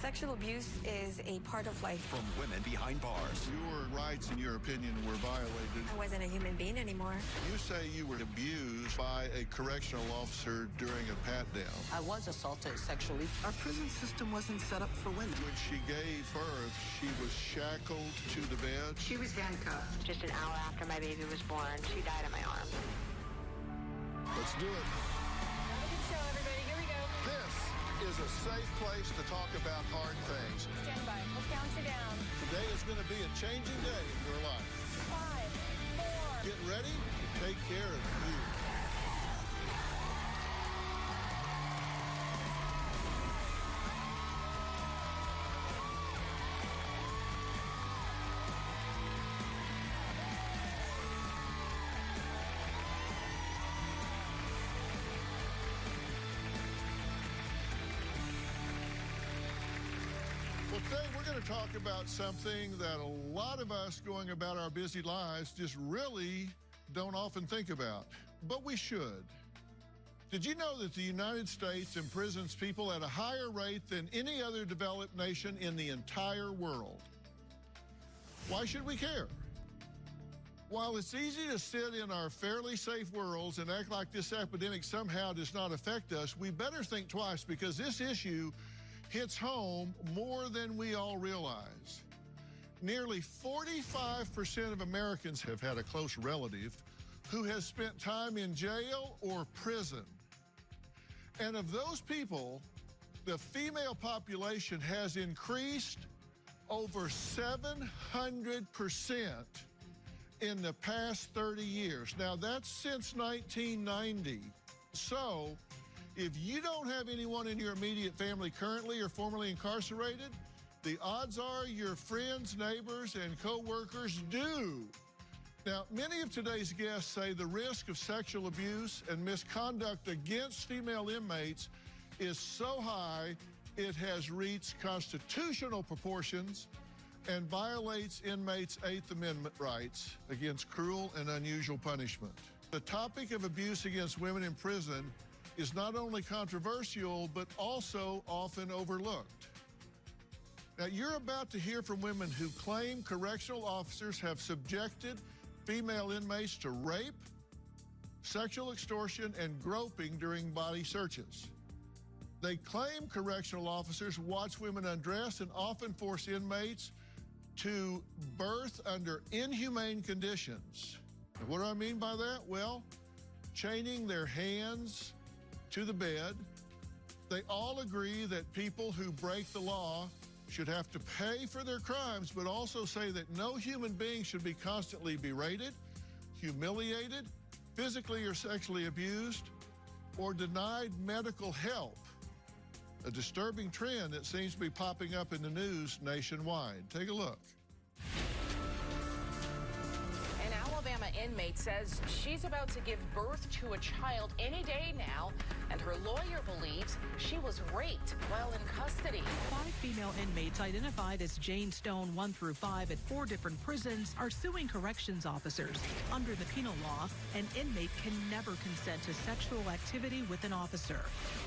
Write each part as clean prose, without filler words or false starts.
Sexual abuse is a part of life. From women behind bars. Your rights, in your opinion, were violated. I wasn't a human being anymore. You say you were abused by a correctional officer during a pat-down. I was assaulted sexually. Our prison system wasn't set up for women. When she gave birth, she was shackled to the bed. She was handcuffed. Just an hour after my baby was born, she died in my arms. Let's do it. Have a good show, everybody. Here we go. This is a safe place to talk about hard things. Stand by. We'll count you down. Today is going to be a changing day in your life. 5, 4. Get ready to take care of you. Well, today we're going to talk about something that a lot of us going about our busy lives just really don't often think about, but we should. Did you know that the United States imprisons people at a higher rate than any other developed nation in the entire world? Why should we care? While it's easy to sit in our fairly safe worlds and act like this epidemic somehow does not affect us, we better think twice, because this issue hits home more than we all realize. Nearly 45% of Americans have had a close relative who has spent time in jail or prison. And of those people, the female population has increased over 700% in the past 30 years. Now, that's since 1990. So, if you don't have anyone in your immediate family currently or formerly incarcerated, the odds are your friends, neighbors, and co-workers do. Now, many of today's guests say the risk of sexual abuse and misconduct against female inmates is so high it has reached constitutional proportions and violates inmates' 8th Amendment rights against cruel and unusual punishment. The topic of abuse against women in prison is not only controversial, but also often overlooked. Now, you're about to hear from women who claim correctional officers have subjected female inmates to rape, sexual extortion, and groping during body searches. They claim correctional officers watch women undress and often force inmates to birth under inhumane conditions. And what do I mean by that? Well, chaining their hands to the bed. They all agree that people who break the law should have to pay for their crimes, but also say that no human being should be constantly berated, humiliated, physically or sexually abused, or denied medical help. A disturbing trend that seems to be popping up in the news nationwide. Take a look. An Alabama inmate says she's about to give birth to a child any day now, and her lawyer believes she was raped while in custody. 5 female inmates identified as Jane Stone 1 through 5 at 4 different prisons are suing corrections officers. Under the penal law, an inmate can never consent to sexual activity with an officer.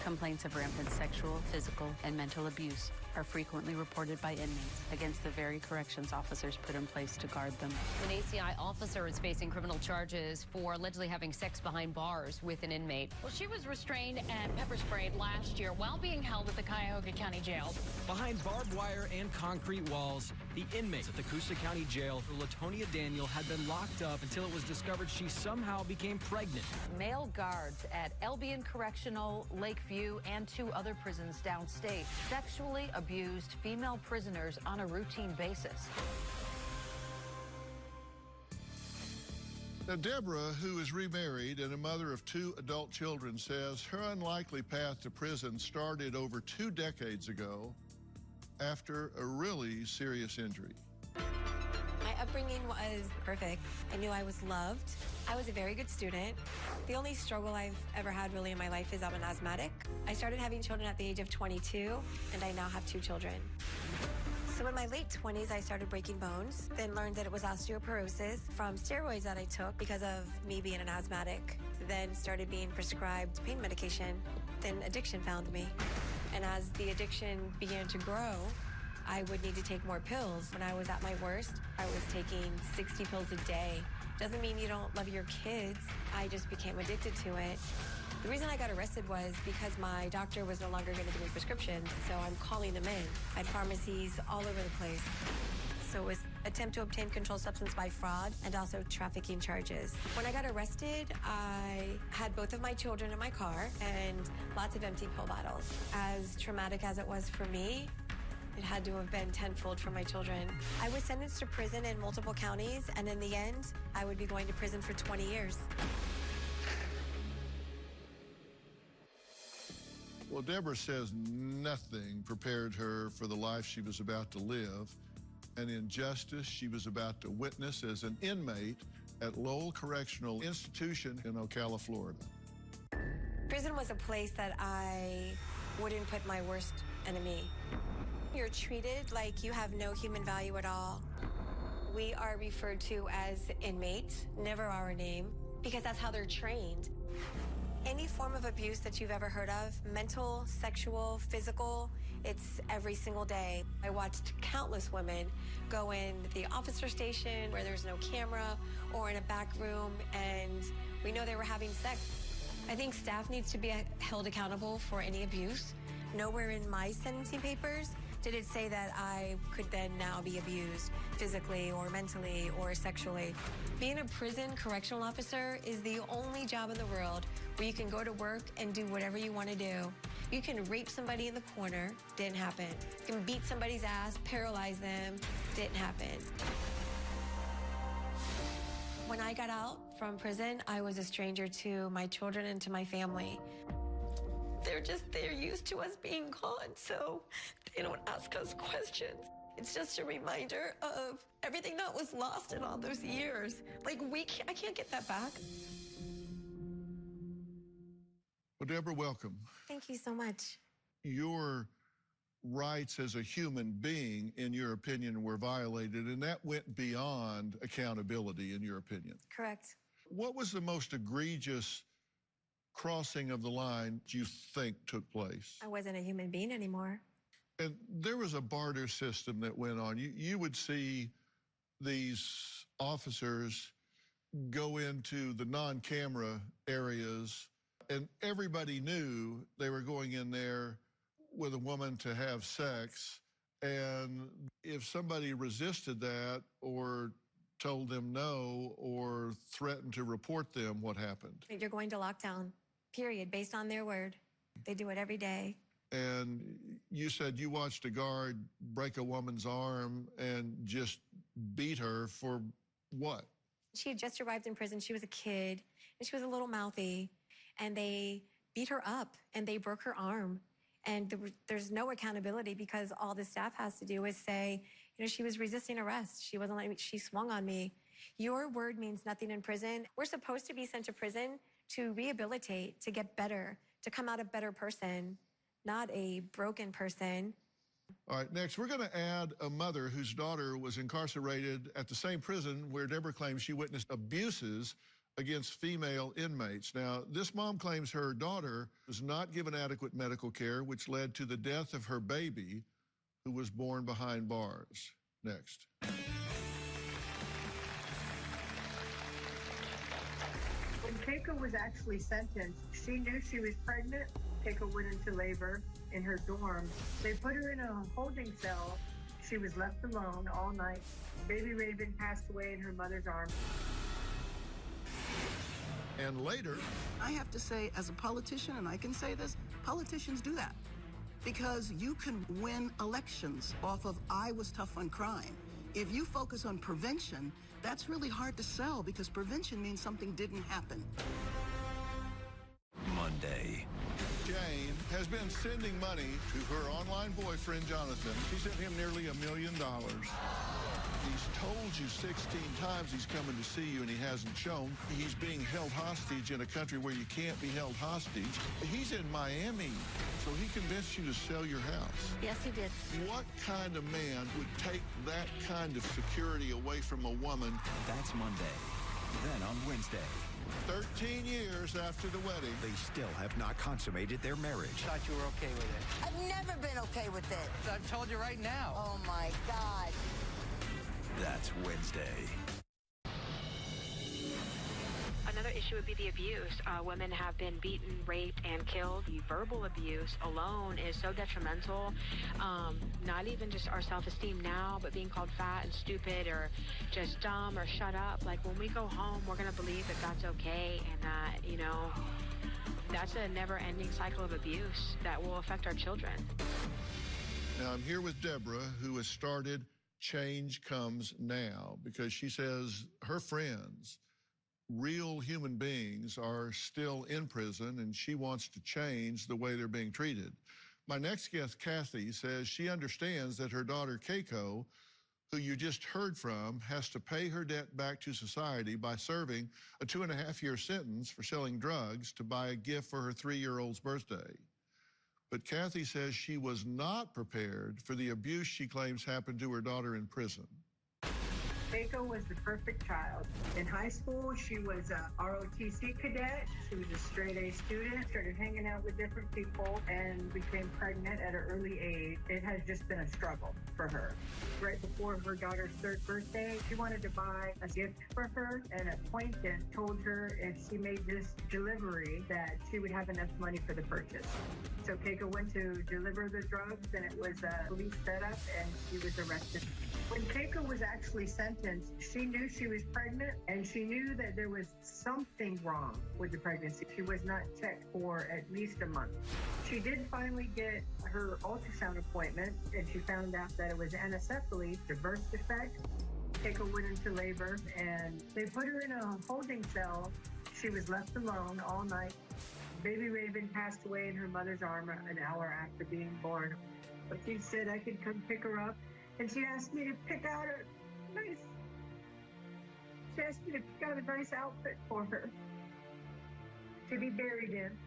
Complaints of rampant sexual, physical, and mental abuse are frequently reported by inmates against the very corrections officers put in place to guard them. An ACI officer is facing criminal charges for allegedly having sex behind bars with an inmate. Well, she was restrained and pepper sprayed last year while being held at the Cuyahoga County Jail. Behind barbed wire and concrete walls, the inmates at the Coosa County Jail, Latonia Daniel, had been locked up until it was discovered she somehow became pregnant. Male guards at Albion Correctional, Lakeview, and 2 other prisons downstate sexually abused female prisoners on a routine basis. Now, Deborah, who is remarried and a mother of 2 adult children, says her unlikely path to prison started over 2 decades ago after a really serious injury. My upbringing was perfect. I knew I was loved. I was a very good student. The only struggle I've ever had really in my life is I'm an asthmatic. I started having children at the age of 22, and I now have 2 children. So in my late 20s, I started breaking bones, then learned that it was osteoporosis from steroids that I took because of me being an asthmatic, then started being prescribed pain medication, then addiction found me. And as the addiction began to grow, I would need to take more pills. When I was at my worst, I was taking 60 pills a day. Doesn't mean you don't love your kids. I just became addicted to it. The reason I got arrested was because my doctor was no longer going to give me prescriptions, so I'm calling them in. I had pharmacies all over the place. So it was attempt to obtain controlled substance by fraud and also trafficking charges. When I got arrested, I had both of my children in my car and lots of empty pill bottles. As traumatic as it was for me, it had to have been tenfold for my children. I was sentenced to prison in multiple counties, and in the end, I would be going to prison for 20 years. Well, Deborah says nothing prepared her for the life she was about to live, an injustice she was about to witness as an inmate at Lowell Correctional Institution in Ocala, Florida. Prison was a place that I wouldn't put my worst enemy. You're treated like you have no human value at all. We are referred to as inmates, never our name, because that's how they're trained. Any form of abuse that you've ever heard of, mental, sexual, physical, it's every single day. I watched countless women go in the officer station where there's no camera or in a back room, and we know they were having sex. I think staff needs to be held accountable for any abuse. Nowhere in my sentencing papers did it say that I could then now be abused physically or mentally or sexually. Being a prison correctional officer is the only job in the world where you can go to work and do whatever you want to do. You can rape somebody in the corner, didn't happen. You can beat somebody's ass, paralyze them, didn't happen. When I got out from prison, I was a stranger to my children and to my family. They're used to us being gone, so they don't ask us questions. It's just a reminder of everything that was lost in all those years. Like, I can't get that back. Well, Deborah, welcome. Thank you so much. Your rights as a human being, in your opinion, were violated, and that went beyond accountability, in your opinion. Correct. What was the most egregious crossing of the line you think took place? I wasn't a human being anymore. And there was a barter system that went on. You would see these officers go into the non-camera areas, and everybody knew they were going in there with a woman to have sex. And if somebody resisted that or told them no or threatened to report them, what happened? You're going to lockdown, period, based on their word. They do it every day. And you said you watched a guard break a woman's arm and just beat her for what? She had just arrived in prison. She was a kid, and she was a little mouthy. And they beat her up, and they broke her arm. And there's no accountability because all the staff has to do is say, you know, she was resisting arrest. She wasn't letting me, she swung on me. Your word means nothing in prison. We're supposed to be sent to prison to rehabilitate, to get better, to come out a better person, not a broken person. All right, next, we're going to add a mother whose daughter was incarcerated at the same prison where Deborah claims she witnessed abuses against female inmates. Now, this mom claims her daughter was not given adequate medical care, which led to the death of her baby, who was born behind bars. Next. When Keiko was actually sentenced, she knew she was pregnant. Keiko went into labor in her dorm. They put her in a holding cell. She was left alone all night. Baby Raven passed away in her mother's arms. And later, I have to say, as a politician, and I can say this, politicians do that. Because you can win elections off of I was tough on crime. If you focus on prevention, that's really hard to sell because prevention means something didn't happen. Monday. Jane has been sending money to her online boyfriend, Jonathan. She sent him nearly $1 million. He's told you 16 times he's coming to see you, and he hasn't shown. He's being held hostage in a country where you can't be held hostage. He's in Miami, so he convinced you to sell your house. Yes, he did. What kind of man would take that kind of security away from a woman? That's Monday. Then on Wednesday, 13 years after the wedding. They still have not consummated their marriage. Thought you were okay with it. I've never been okay with it. I told you right now. Oh, my God. That's Wednesday. Another issue would be the abuse. Women have been beaten, raped, and killed. The verbal abuse alone is so detrimental. Not even just our self-esteem now, but being called fat and stupid or just dumb or shut up. Like, when we go home, we're going to believe that that's okay and that, you know, that's a never-ending cycle of abuse that will affect our children. Now, I'm here with Deborah, who has started Change Comes Now, because she says her friends, real human beings, are still in prison, and she wants to change the way they're being treated. My next guest, Kathy, says she understands that her daughter, Keiko, who you just heard from, has to pay her debt back to society by serving a 2.5-year sentence for selling drugs to buy a gift for her 3-year-old's birthday. But Kathy says she was not prepared for the abuse she claims happened to her daughter in prison. Keiko was the perfect child. In high school, she was a ROTC cadet. She was a straight-A student, started hanging out with different people, and became pregnant at an early age. It has just been a struggle for her. Right before her daughter's 3rd birthday, she wanted to buy a gift for her. An acquaintance told her if she made this delivery that she would have enough money for the purchase. So Keiko went to deliver the drugs, and it was a police setup, and she was arrested. When Keiko was actually sentenced, she knew she was pregnant, and she knew that there was something wrong with the pregnancy. She was not checked for at least a month. She did finally get her ultrasound appointment, and she found out that it was anencephaly, the birth defect. Keiko went into labor, and they put her in a holding cell. She was left alone all night. Baby Raven passed away in her mother's arm an hour after being born. But she said I could come pick her up. And she asked me to pick out a nice outfit for her to be buried in.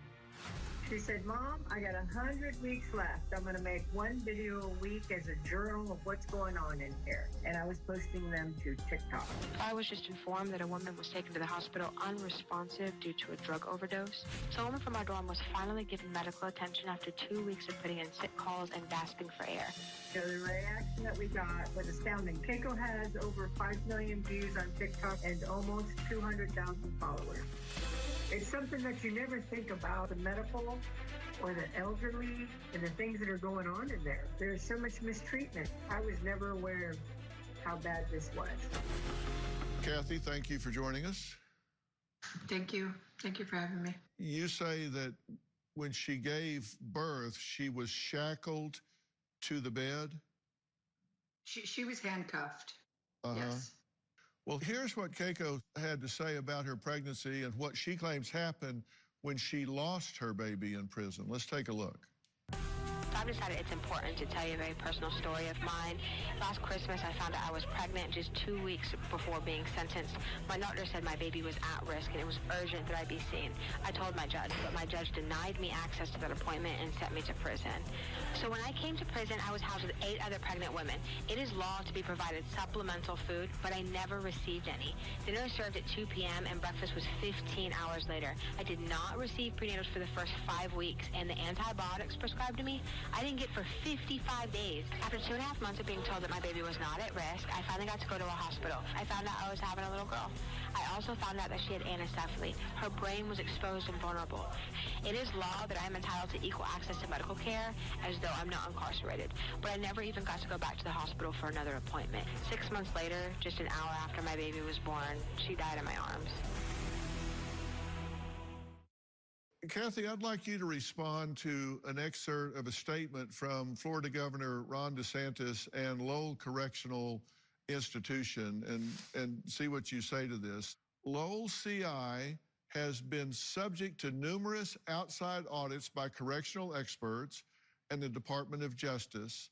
She said, Mom, I got 100 weeks left. I'm going to make one video a week as a journal of what's going on in here. And I was posting them to TikTok. I was just informed that a woman was taken to the hospital unresponsive due to a drug overdose. So a woman from our dorm was finally given medical attention after 2 weeks of putting in sick calls and gasping for air. So the reaction that we got was astounding. Keiko has over 5 million views on TikTok and almost 200,000 followers. It's something that you never think about, the medical or the elderly and the things that are going on in there. There's so much mistreatment. I was never aware of how bad this was. Kathy, thank you for joining us. Thank you. Thank you for having me. You say that when she gave birth, she was shackled to the bed? She was handcuffed. Yes. Well, here's what Keiko had to say about her pregnancy and what she claims happened when she lost her baby in prison. Let's take a look. I've decided it's important to tell you a very personal story of mine. Last Christmas, I found out I was pregnant just 2 weeks before being sentenced. My doctor said my baby was at risk and it was urgent that I be seen. I told my judge, but my judge denied me access to that appointment and sent me to prison. So when I came to prison, I was housed with 8 other pregnant women. It is law to be provided supplemental food, but I never received any. Dinner was served at 2 p.m. and breakfast was 15 hours later. I did not receive prenatals for the first 5 weeks, and the antibiotics prescribed to me, I didn't get for 55 days. After 2.5 months of being told that my baby was not at risk, I finally got to go to a hospital. I found out I was having a little girl. I also found out that she had anencephaly. Her brain was exposed and vulnerable. It is law that I am entitled to equal access to medical care as though I'm not incarcerated. But I never even got to go back to the hospital for another appointment. 6 months later, just an hour after my baby was born, she died in my arms. Kathy, I'd like you to respond to an excerpt of a statement from Florida Governor Ron DeSantis and Lowell Correctional Institution and see what you say to this. Lowell CI has been subject to numerous outside audits by correctional experts and the Department of Justice.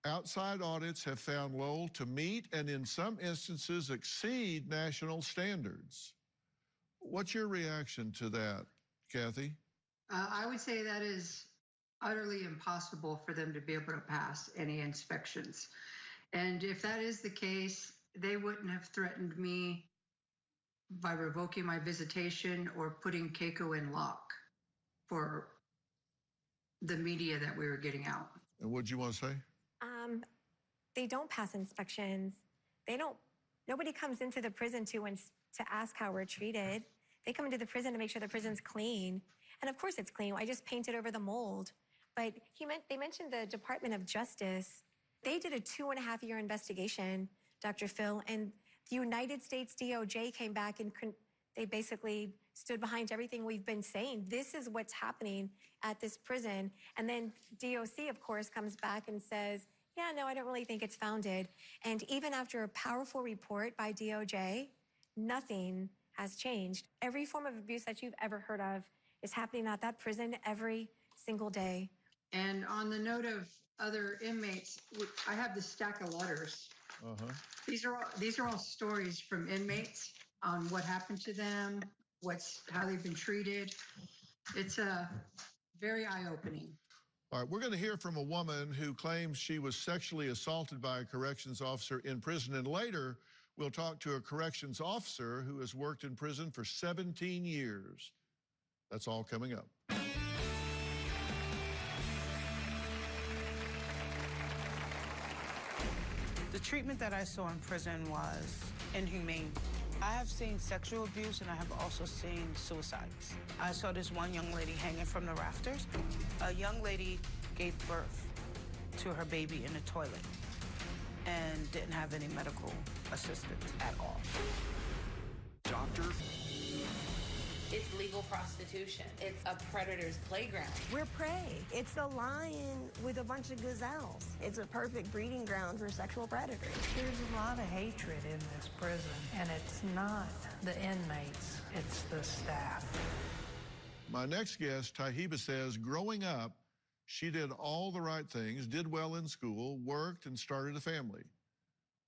Outside audits have found Lowell to meet and in some instances exceed national standards. What's your reaction to that, Kathy? I would say that is utterly impossible for them to be able to pass any inspections. And if that is the case, they wouldn't have threatened me by revoking my visitation or putting Keiko in lock for the media that we were getting out. And what'd you want to say? They don't pass inspections. Nobody comes into the prison to ask how we're treated. They come into the prison to make sure the prison's clean. And of course it's clean. I just painted over the mold. But they mentioned the Department of Justice. They did a 2.5-year investigation, Dr. Phil, and the United States DOJ came back and they basically stood behind everything we've been saying. This is what's happening at this prison. And then DOC, of course, comes back and says, yeah, no, I don't really think it's founded. And even after a powerful report by DOJ, nothing has changed. Every form of abuse that you've ever heard of is happening at that prison every single day. And on the note of other inmates, I have this stack of letters. These are all stories from inmates on what happened to them, how they've been treated. It's very eye-opening. All right, we're going to hear from a woman who claims she was sexually assaulted by a corrections officer in prison, and later we'll talk to a corrections officer who has worked in prison for 17 years. That's all coming up. The treatment that I saw in prison was inhumane. I have seen sexual abuse and I have also seen suicides. I saw this one young lady hanging from the rafters. A young lady gave birth to her baby in the toilet and didn't have any medical assistance at all. Doctor? It's legal prostitution. It's a predator's playground. We're prey. It's a lion with a bunch of gazelles. It's a perfect breeding ground for sexual predators. There's a lot of hatred in this prison, and it's not the inmates, it's the staff. My next guest, Tahiba, says growing up, she did all the right things, did well in school, worked, and started a family.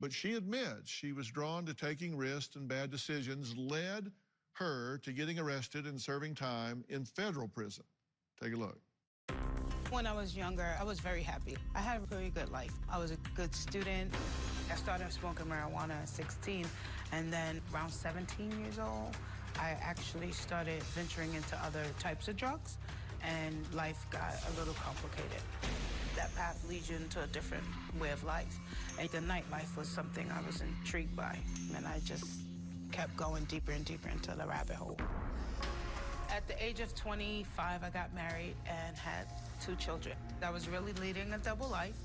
But she admits she was drawn to taking risks, and bad decisions led her to getting arrested and serving time in federal prison. Take a look. When I was younger, I was very happy. I had a very good life. I was a good student. I started smoking marijuana at 16, and then around 17 years old, I actually started venturing into other types of drugs, and life got a little complicated. That path leads you into a different way of life. And the nightlife was something I was intrigued by, and I just kept going deeper and deeper into the rabbit hole. At the age of 25, I got married and had 2 children. I was really leading a double life.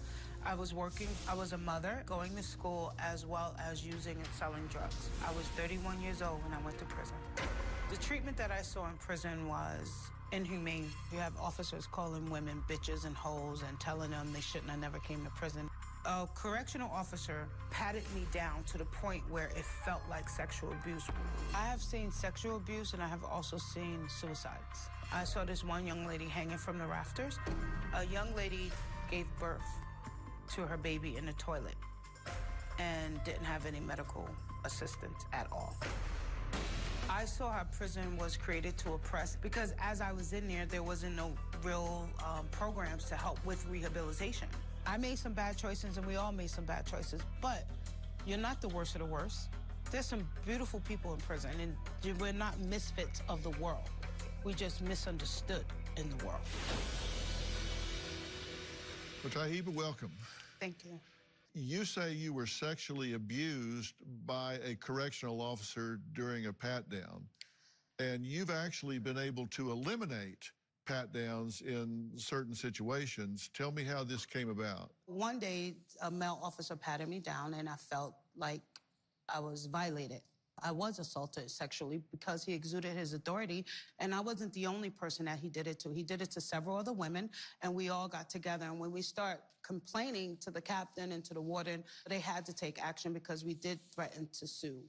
I was working, I was a mother, going to school, as well as using and selling drugs. I was 31 years old when I went to prison. The treatment that I saw in prison was inhumane. You have officers calling women bitches and hoes and telling them they shouldn't have never came to prison. A correctional officer patted me down to the point where it felt like sexual abuse. I have seen sexual abuse and I have also seen suicides. I saw this one young lady hanging from the rafters. A young lady gave birth to her baby in the toilet and didn't have any medical assistance at all. I saw how prison was created to oppress because as I was in there wasn't no real programs to help with rehabilitation. I made some bad choices, and we all made some bad choices, but you're not the worst of the worst. There's some beautiful people in prison, and we're not misfits of the world. We just misunderstood in the world. Well, Tahiba, welcome. Thank you. You say you were sexually abused by a correctional officer during a pat-down, and you've actually been able to eliminate pat-downs in certain situations. Tell me how this came about. One day, a male officer patted me down, and I felt like I was violated. I was assaulted sexually because he exuded his authority, and I wasn't the only person that he did it to. He did it to several other women, and we all got together. And when we start complaining to the captain and to the warden, they had to take action because we did threaten to sue.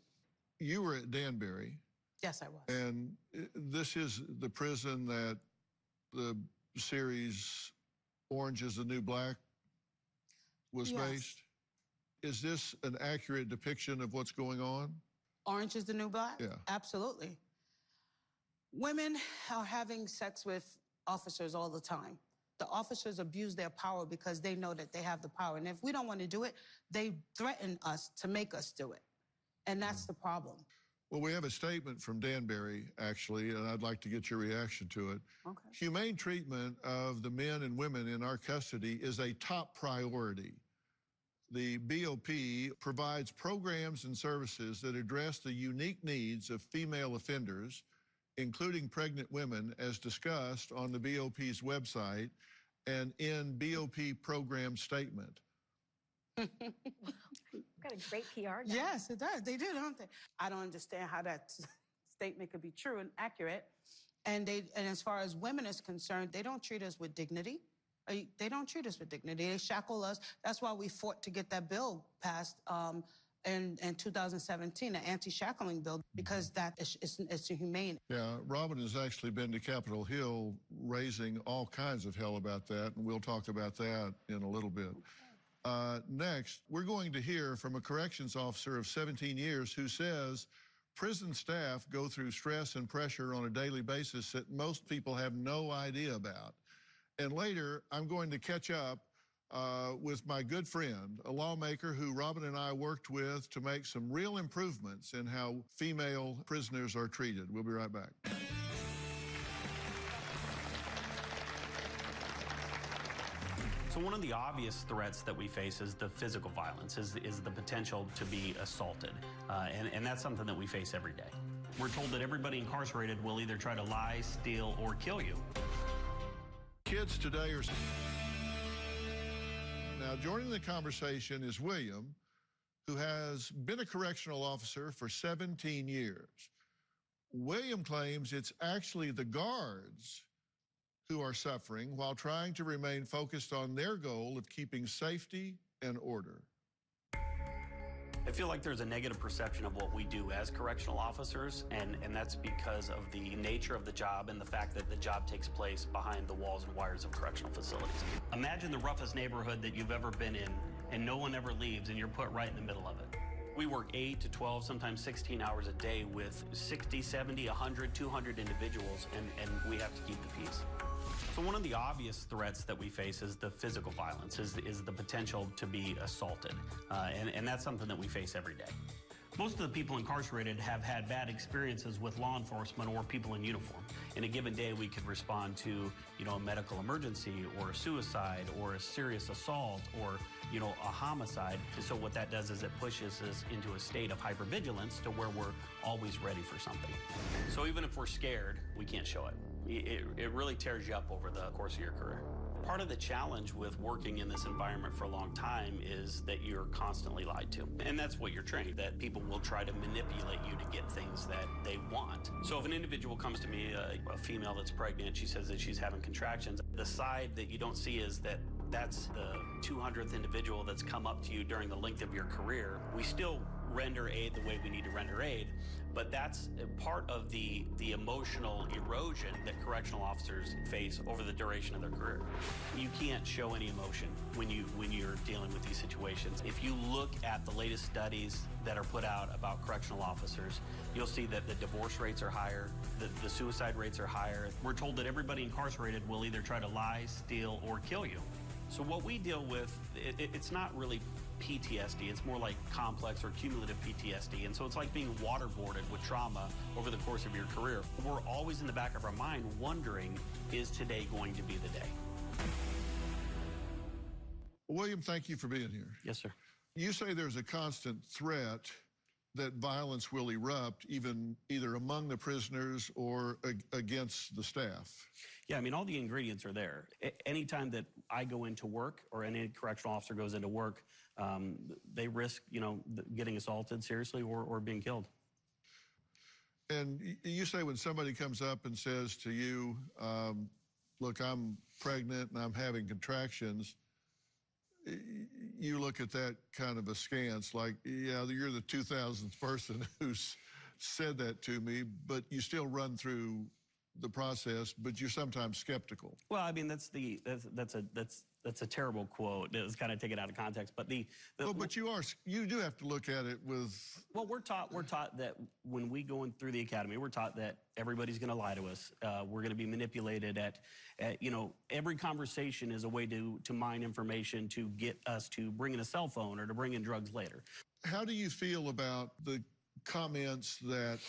You were at Danbury. Yes, I was. And this is the prison that the series Orange is the New Black was based. Is this an accurate depiction of what's going on? Orange is the New Black? Yeah. Absolutely. Women are having sex with officers all the time. The officers abuse their power because they know that they have the power. And if we don't want to do it, they threaten us to make us do it. And that's the problem. Well, we have a statement from Danbury, actually, and I'd like to get your reaction to it. Okay. Humane treatment of the men and women in our custody is a top priority. The BOP provides programs and services that address the unique needs of female offenders, including pregnant women, as discussed on the BOP's website and in BOP program statement. Got a great PR guy. Yes, it does. They do, don't they? I don't understand how that statement could be true and accurate. And as far as women is concerned, they don't treat us with dignity. They don't treat us with dignity. They shackle us. That's why we fought to get that bill passed in 2017, an anti-shackling bill, because that it's inhumane. Yeah, Robin has actually been to Capitol Hill raising all kinds of hell about that, and we'll talk about that in a little bit. Next, we're going to hear from a corrections officer of 17 years who says prison staff go through stress and pressure on a daily basis that most people have no idea about. And later, I'm going to catch up with my good friend, a lawmaker who Robin and I worked with to make some real improvements in how female prisoners are treated. We'll be right back. So one of the obvious threats that we face is the physical violence, is the potential to be assaulted. And that's something that we face every day. We're told that everybody incarcerated will either try to lie, steal, or kill you. Kids today are... Now, joining the conversation is William, who has been a correctional officer for 17 years. William claims it's actually the guards who are suffering while trying to remain focused on their goal of keeping safety and order. I feel like there's a negative perception of what we do as correctional officers, and that's because of the nature of the job and the fact that the job takes place behind the walls and wires of correctional facilities. Imagine the roughest neighborhood that you've ever been in, and no one ever leaves, and you're put right in the middle of it. We work 8 to 12, sometimes 16 hours a day with 60, 70, 100, 200 individuals, and we have to keep the peace. So one of the obvious threats that we face is the physical violence, is the potential to be assaulted. And that's something that we face every day. Most of the people incarcerated have had bad experiences with law enforcement or people in uniform. In a given day, we could respond to, a medical emergency or a suicide or a serious assault or, a homicide. And so what that does is it pushes us into a state of hypervigilance to where we're always ready for something. So even if we're scared, we can't show it. It really tears you up over the course of your career. Part of the challenge with working in this environment for a long time is that you're constantly lied to. And that's what you're trained, that people will try to manipulate you to get things that they want. So if an individual comes to me, a female that's pregnant, she says that she's having contractions, the side that you don't see is that that's the 200th individual that's come up to you during the length of your career. We still render aid the way we need to render aid, but that's part of the emotional erosion that correctional officers face over the duration of their career. You can't show any emotion when you're dealing with these situations. If you look at the latest studies that are put out about correctional officers, you'll see that the divorce rates are higher, the suicide rates are higher. We're told that everybody incarcerated will either try to lie, steal, or kill you. So what we deal with, it's not really PTSD, it's more like complex or cumulative PTSD. And so it's like being waterboarded with trauma over the course of your career. We're always in the back of our mind wondering, is today going to be the day? William, thank you for being here. Yes, sir. You say there's a constant threat that violence will erupt either among the prisoners or against the staff. Yeah, I mean, all the ingredients are there. Anytime that I go into work or any correctional officer goes into work, they risk, getting assaulted seriously or being killed. And you say when somebody comes up and says to you, look, I'm pregnant and I'm having contractions, you look at that kind of askance, like, yeah, you're the 2000th person who's said that to me, but you still run through the process, but you're sometimes skeptical. Well, I mean, that's a terrible quote. It's kind of taken out of context, but but you do have to look at it with. Well, we're taught that when we go in through the academy, we're taught that everybody's going to lie to us. We're going to be manipulated at every conversation is a way to mine information to get us to bring in a cell phone or to bring in drugs later. How do you feel about the comments that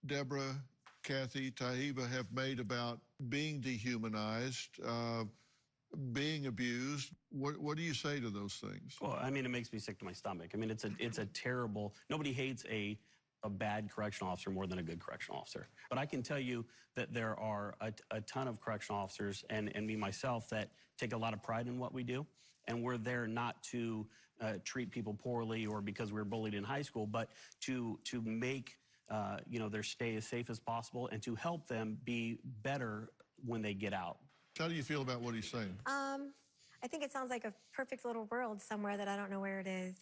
Deborah, Kathy, Tahiba have made about being dehumanized, being abused. What do you say to those things? Well, I mean, it makes me sick to my stomach. I mean, it's a terrible, nobody hates a bad correctional officer more than a good correctional officer. But I can tell you that there are a ton of correctional officers, and me myself, that take a lot of pride in what we do. And we're there not to treat people poorly or because we were bullied in high school, but to make their stay as safe as possible and to help them be better when they get out. How do you feel about what he's saying? I think it sounds like a perfect little world somewhere that I don't know where it is.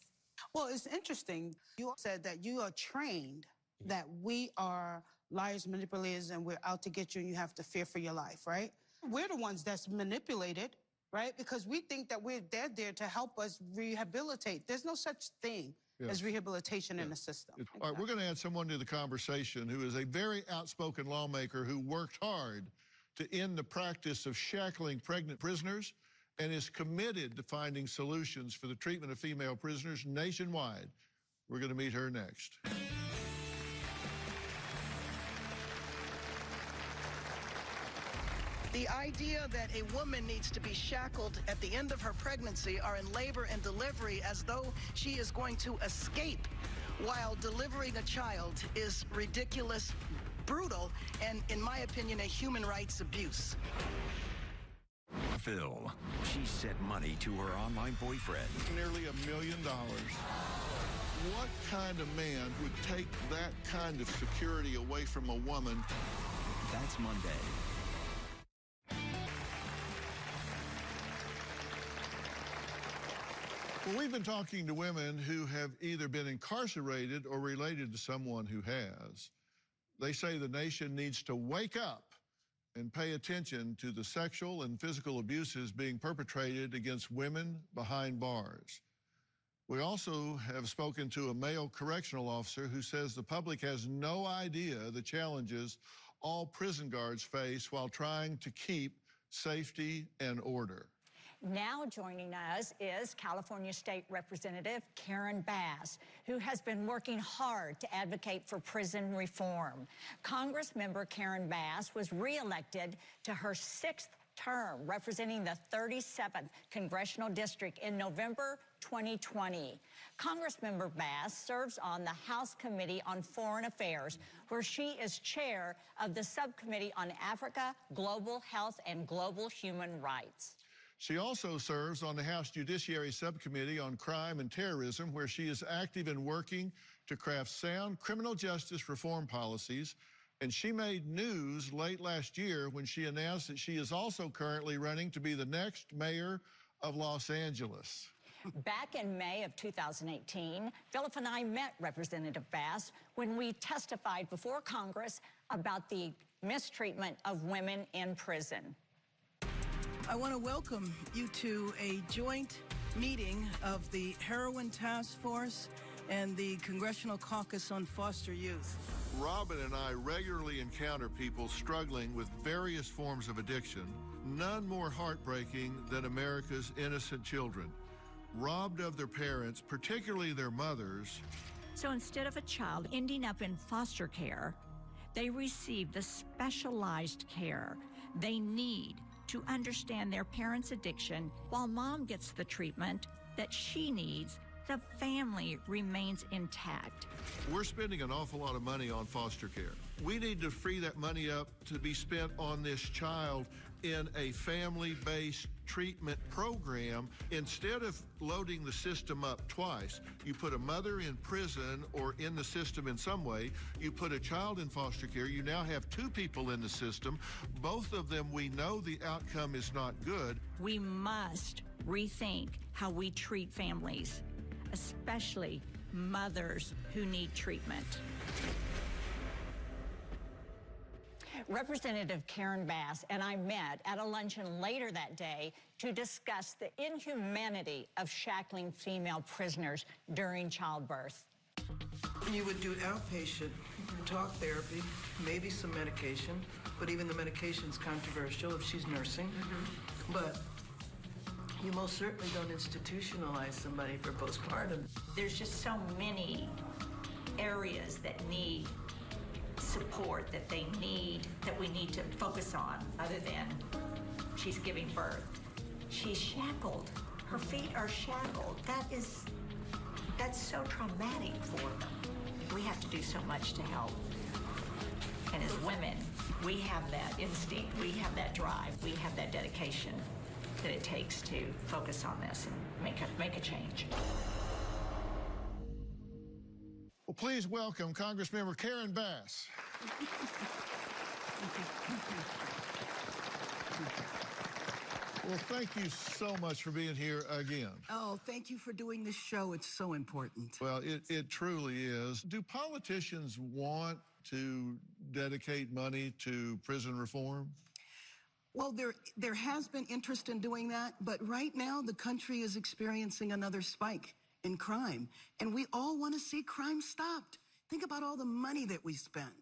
Well, it's interesting. You said that you are trained that we are liars, manipulators, and we're out to get you and you have to fear for your life, right? We're the ones that's manipulated, right? Because we think that they're there to help us rehabilitate. There's no such thing as rehabilitation in the system. All right, we're going to add someone to the conversation who is a very outspoken lawmaker who worked hard to end the practice of shackling pregnant prisoners and is committed to finding solutions for the treatment of female prisoners nationwide. We're going to meet her next. The idea that a woman needs to be shackled at the end of her pregnancy or in labor and delivery as though she is going to escape while delivering a child is ridiculous, brutal, and, in my opinion, a human rights abuse. Phil, she sent money to her online boyfriend. Nearly $1 million. What kind of man would take that kind of security away from a woman? That's Monday. Well, we've been talking to women who have either been incarcerated or related to someone who has. They say the nation needs to wake up and pay attention to the sexual and physical abuses being perpetrated against women behind bars. We also have spoken to a male correctional officer who says the public has no idea the challenges all prison guards face while trying to keep safety and order. Now joining us is California State Representative Karen Bass, who has been working hard to advocate for prison reform. Congressmember Karen Bass was reelected to her 6th term, representing the 37th Congressional District in November 2020. Congressmember Bass serves on the House Committee on Foreign Affairs, where she is chair of the Subcommittee on Africa, Global Health, and Global Human Rights. She also serves on the House Judiciary Subcommittee on Crime and Terrorism, where she is active in working to craft sound criminal justice reform policies. And she made news late last year when she announced that she is also currently running to be the next mayor of Los Angeles. Back in May of 2018, Philip and I met Representative Bass when we testified before Congress about the mistreatment of women in prison. I want to welcome you to a joint meeting of the Heroin Task Force and the Congressional Caucus on Foster Youth. Robin and I regularly encounter people struggling with various forms of addiction, none more heartbreaking than America's innocent children, robbed of their parents, particularly their mothers. So instead of a child ending up in foster care, they receive the specialized care they need to understand their parents' addiction. While mom gets the treatment that she needs, the family remains intact. We're spending an awful lot of money on foster care. We need to free that money up to be spent on this child in a family-based treatment program. Instead of loading the system up twice, you put a mother in prison or in the system in some way, you put a child in foster care, you now have 2 people in the system. Both of them, we know the outcome is not good. We must rethink how we treat families, especially mothers who need treatment. Representative Karen Bass and I met at a luncheon later that day to discuss the inhumanity of shackling female prisoners during childbirth. You would do outpatient talk therapy, maybe some medication, but even the medication's controversial if she's nursing. But you most certainly don't institutionalize somebody for postpartum. There's just so many areas that need support, that we need to focus on, other than she's giving birth. She's shackled. Her feet are shackled. That's so traumatic for them. We have to do so much to help. And as women, we have that instinct, we have that drive, we have that dedication that it takes to focus on this and make a change. Well, please welcome Congressmember Karen Bass. Well, thank you so much for being here again. Oh, thank you for doing this show. It's so important. Well, it truly is. Do politicians want to dedicate money to prison reform? Well, there has been interest in doing that, but right now the country is experiencing another spike in crime, and we all want to see crime stopped. Think about all the money that we spent.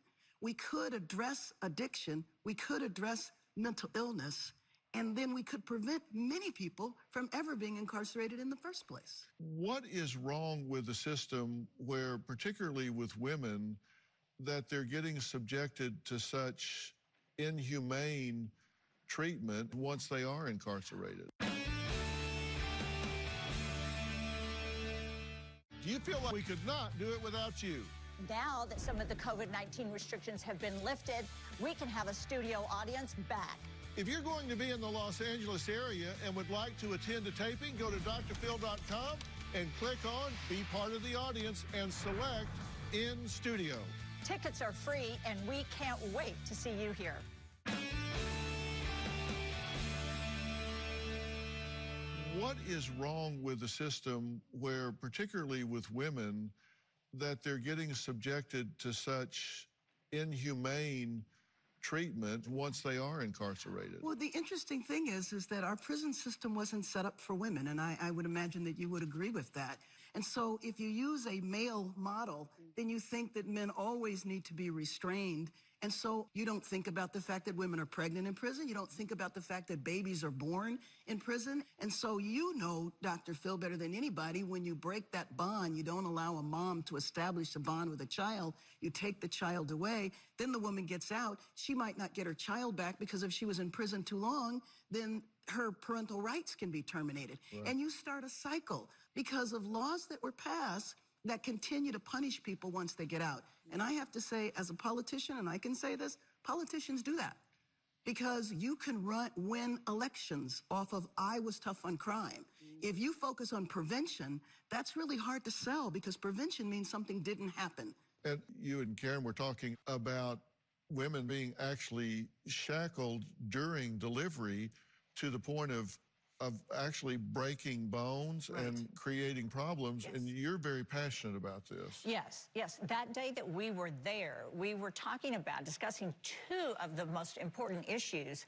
We could address addiction, we could address mental illness, and then we could prevent many people from ever being incarcerated in the first place. What is wrong with the system where, particularly with women, that they're getting subjected to such inhumane treatment once they are incarcerated? Do you feel like we could not do it without you? Now that some of the COVID-19 restrictions have been lifted, we can have a studio audience back. If you're going to be in the Los Angeles area and would like to attend a taping, go to drphil.com and click on Be Part of the Audience and select In Studio. Tickets are free, and we can't wait to see you here. What is wrong with the system where, particularly with women, that they're getting subjected to such inhumane treatment once they are incarcerated? Well, the interesting thing is that our prison system wasn't set up for women, and I would imagine that you would agree with that. And so if you use a male model, then you think that men always need to be restrained. And so you don't think about the fact that women are pregnant in prison. You don't think about the fact that babies are born in prison. And so you know, Dr. Phil, better than anybody, when you break that bond, you don't allow a mom to establish a bond with a child. You take the child away. Then the woman gets out. She might not get her child back because if she was in prison too long, then her parental rights can be terminated. Right. And you start a cycle because of laws that were passed that continue to punish people once they get out. And I have to say, as a politician, and I can say this, politicians do that because you can win elections off of I was tough on crime. If you focus on prevention, that's really hard to sell because prevention means something didn't happen. And you and Karen were talking about women being actually shackled during delivery to the point of actually breaking bones and creating problems, and you're very passionate about this. Yes, yes. That day that we were there, we were discussing two of the most important issues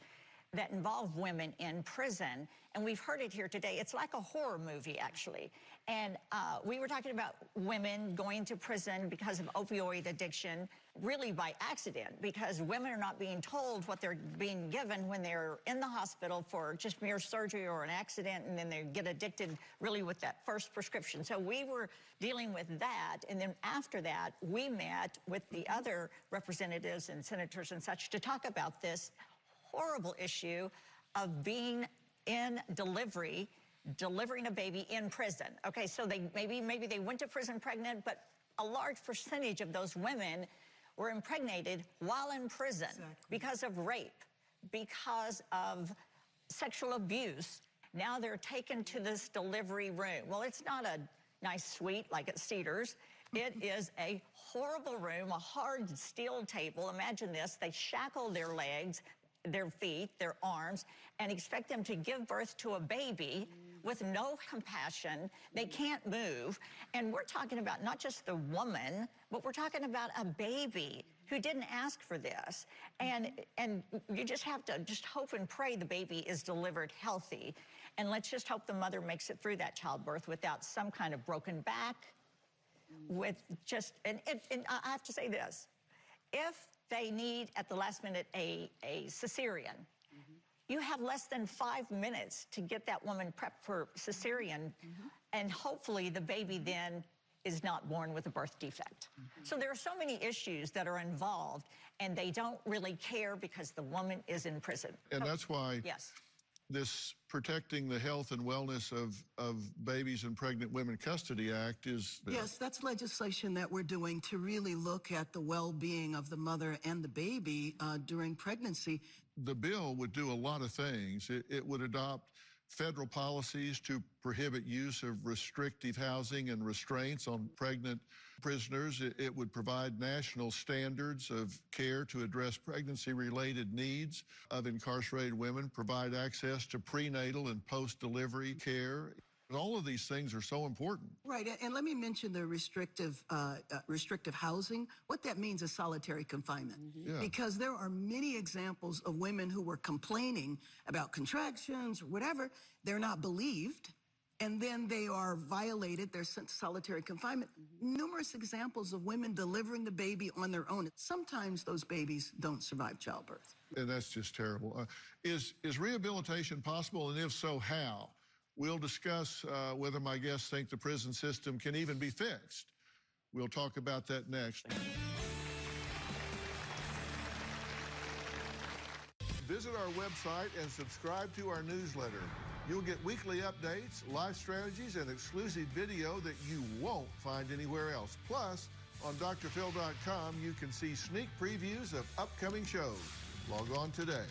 that involve women in prison, and we've heard it here today. It's like a horror movie, actually. And we were talking about women going to prison because of opioid addiction, really by accident, because women are not being told what they're being given when they're in the hospital for just mere surgery or an accident, and then they get addicted really with that first prescription. So we were dealing with that, and then after that, we met with the other representatives and senators and such to talk about this horrible issue of being in delivering a baby in prison. Okay, so maybe they went to prison pregnant, but a large percentage of those women were impregnated while in prison because of rape, because of sexual abuse. Now they're taken to this delivery room. Well, it's not a nice suite like at Cedars. It is a horrible room, a hard steel table. Imagine this, they shackle their legs, their feet, their arms, and expect them to give birth to a baby with no compassion. They can't move. And we're talking about not just the woman, but we're talking about a baby who didn't ask for this. And you just have to hope and pray the baby is delivered healthy. And let's just hope the mother makes it through that childbirth without some kind of broken back, with just, and I have to say this, if they need, at the last minute, a cesarean, you have less than 5 minutes to get that woman prepped for cesarean, and hopefully the baby then is not born with a birth defect. So there are so many issues that are involved, and they don't really care because the woman is in prison. And that's why yes. This Protecting the Health and Wellness of Babies and Pregnant Women Custody Act is... Yes, that's legislation that we're doing to really look at the well-being of the mother and the baby during pregnancy. The bill would do a lot of things. It would adopt federal policies to prohibit use of restrictive housing and restraints on pregnant prisoners. It would provide national standards of care to address pregnancy-related needs of incarcerated women, provide access to prenatal and post-delivery care. And all of these things are so important. Right, and let me mention the restrictive housing. What that means is solitary confinement. Yeah. Because there are many examples of women who were complaining about contractions or whatever. They're not believed, and then they are violated. They're sent to solitary confinement. Numerous examples of women delivering the baby on their own. Sometimes those babies don't survive childbirth. And that's just terrible. Is rehabilitation possible, and if so, how? We'll discuss whether my guests think the prison system can even be fixed. We'll talk about that next. Visit our website and subscribe to our newsletter. You'll get weekly updates, live strategies, and exclusive video that you won't find anywhere else. Plus, on drphil.com, you can see sneak previews of upcoming shows. Log on today.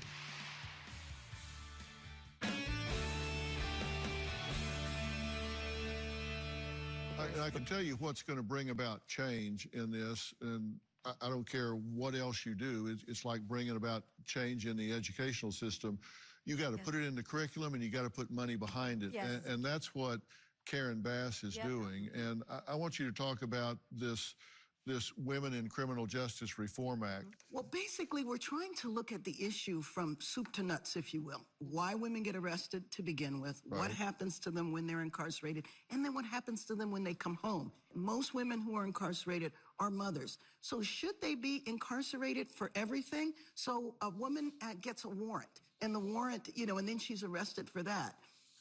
I can tell you what's going to bring about change in this, and I don't care what else you do. It's like bringing about change in the educational system. You got to put it in the curriculum, and you got to put money behind it, and that's what Karen Bass is doing. And I want you to talk about this Women in Criminal Justice Reform Act. Well, basically, we're trying to look at the issue from soup to nuts, if you will. Why women get arrested to begin with, what happens to them when they're incarcerated, and then what happens to them when they come home. Most women who are incarcerated are mothers. So should they be incarcerated for everything? So a woman gets a warrant, and the warrant, you know, and then she's arrested for that.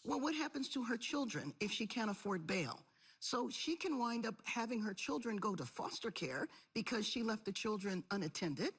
Well, what happens to her children if she can't afford bail? So she can wind up having her children go to foster care because she left the children unattended,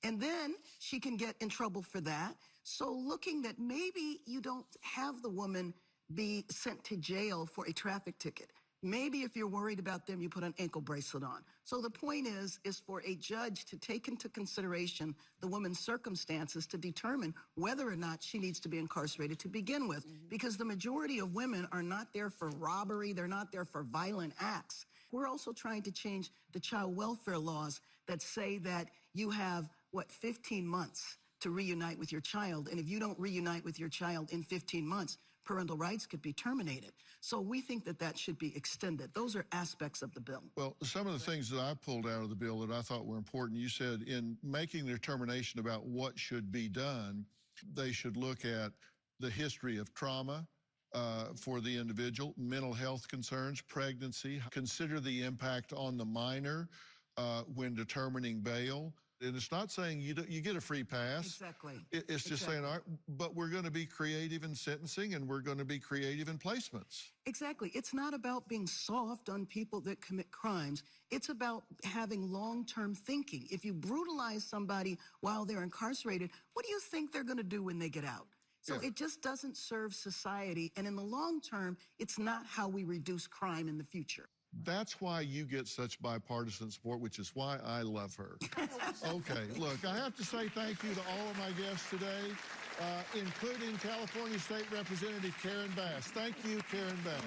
and then she can get in trouble for that. So looking that maybe you don't have the woman be sent to jail for a traffic ticket. Maybe if you're worried about them, you put an ankle bracelet on. So the point is for a judge to take into consideration the woman's circumstances to determine whether or not she needs to be incarcerated to begin with. Because the majority of women are not there for robbery. They're not there for violent acts. We're also trying to change the child welfare laws that say that you have, 15 months to reunite with your child. And if you don't reunite with your child in 15 months, parental rights could be terminated. So we think that that should be extended. Those are aspects of the bill. Well, some of the things that I pulled out of the bill that I thought were important, you said in making the determination about what should be done, they should look at the history of trauma for the individual, mental health concerns, pregnancy, consider the impact on the minor when determining bail. And it's not saying you get a free pass. Exactly. It's just saying, all right, but we're going to be creative in sentencing, and we're going to be creative in placements. Exactly. It's not about being soft on people that commit crimes. It's about having long-term thinking. If you brutalize somebody while they're incarcerated, what do you think they're going to do when they get out? So it just doesn't serve society. And in the long term, it's not how we reduce crime in the future. That's why you get such bipartisan support, which is why I love her. Okay, look, I have to say thank you to all of my guests today, including California State Representative Karen Bass. Thank you, Karen Bass.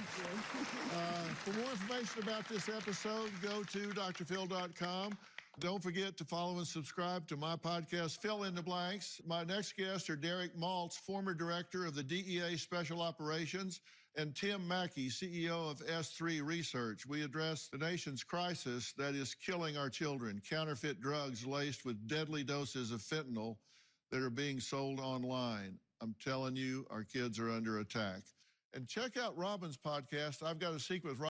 For more information about this episode, go to drphil.com. Don't forget to follow and subscribe to my podcast, Fill in the Blanks. My next guests are Derek Maltz, former director of the DEA Special Operations, and Tim Mackey, CEO of S3 Research. We address the nation's crisis that is killing our children, counterfeit drugs laced with deadly doses of fentanyl that are being sold online. I'm telling you, our kids are under attack. And check out Robin's podcast, I've Got a Secret with Robin.